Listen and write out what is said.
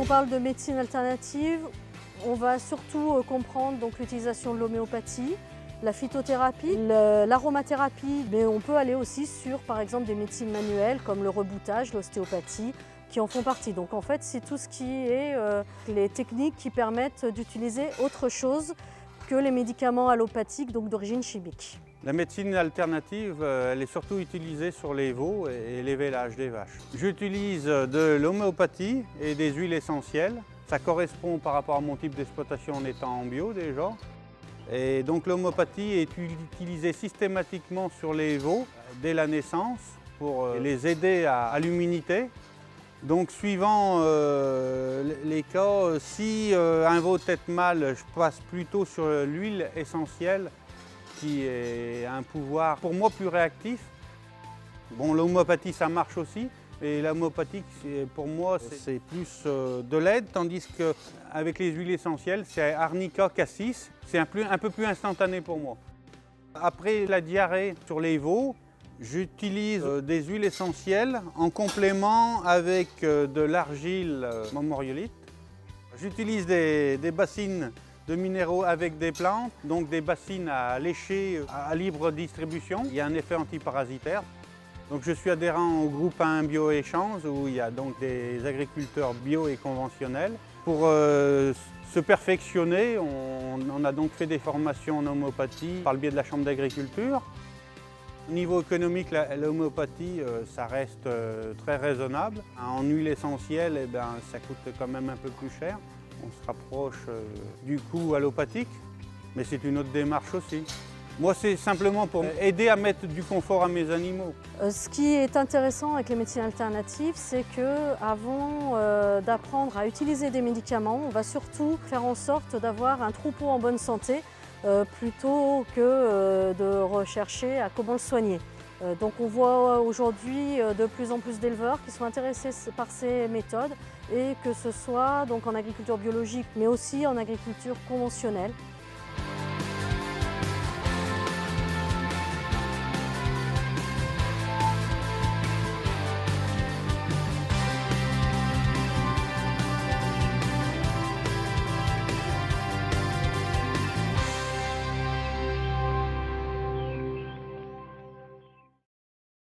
parle de médecine alternative, on va surtout comprendre l'utilisation de l'homéopathie, la phytothérapie, l'aromathérapie, mais on peut aller aussi sur par exemple des médecines manuelles comme le reboutage, l'ostéopathie, qui en font partie. Donc en fait, c'est tout ce qui est les techniques qui permettent d'utiliser autre chose que les médicaments allopathiques, donc d'origine chimique. La médecine alternative, elle est surtout utilisée sur les veaux et les vélages des vaches. J'utilise de l'homéopathie et des huiles essentielles. Ça correspond par rapport à mon type d'exploitation en étant en bio déjà. Et donc l'homéopathie est utilisée systématiquement sur les veaux dès la naissance pour les aider à l'immunité. Donc suivant les cas, si un veau tète mal, je passe plutôt sur l'huile essentielle qui est un pouvoir pour moi plus réactif. Bon, l'homéopathie ça marche aussi, et l'homéopathie pour moi c'est plus de l'aide, tandis qu'avec les huiles essentielles c'est arnica, cassis, c'est un peu plus instantané pour moi. Après la diarrhée sur les veaux, j'utilise des huiles essentielles en complément avec de l'argile mémoriolite. J'utilise des bassines de minéraux avec des plantes, donc des bassines à lécher à libre distribution. Il y a un effet antiparasitaire. Donc je suis adhérent au groupe 1 Bio-Échange où il y a donc des agriculteurs bio et conventionnels. Pour se perfectionner, on a donc fait des formations en homéopathie par le biais de la Chambre d'agriculture. Au niveau économique, l'homéopathie, ça reste très raisonnable. En huile essentielle, eh ben, ça coûte quand même un peu plus cher. On se rapproche du coût allopathique, mais c'est une autre démarche aussi. Moi, c'est simplement pour aider à mettre du confort à mes animaux. Ce qui est intéressant avec les médecines alternatives, c'est qu'avant d'apprendre à utiliser des médicaments, on va surtout faire en sorte d'avoir un troupeau en bonne santé plutôt que de rechercher à comment le soigner. Donc on voit aujourd'hui de plus en plus d'éleveurs qui sont intéressés par ces méthodes, et que ce soit donc en agriculture biologique mais aussi en agriculture conventionnelle.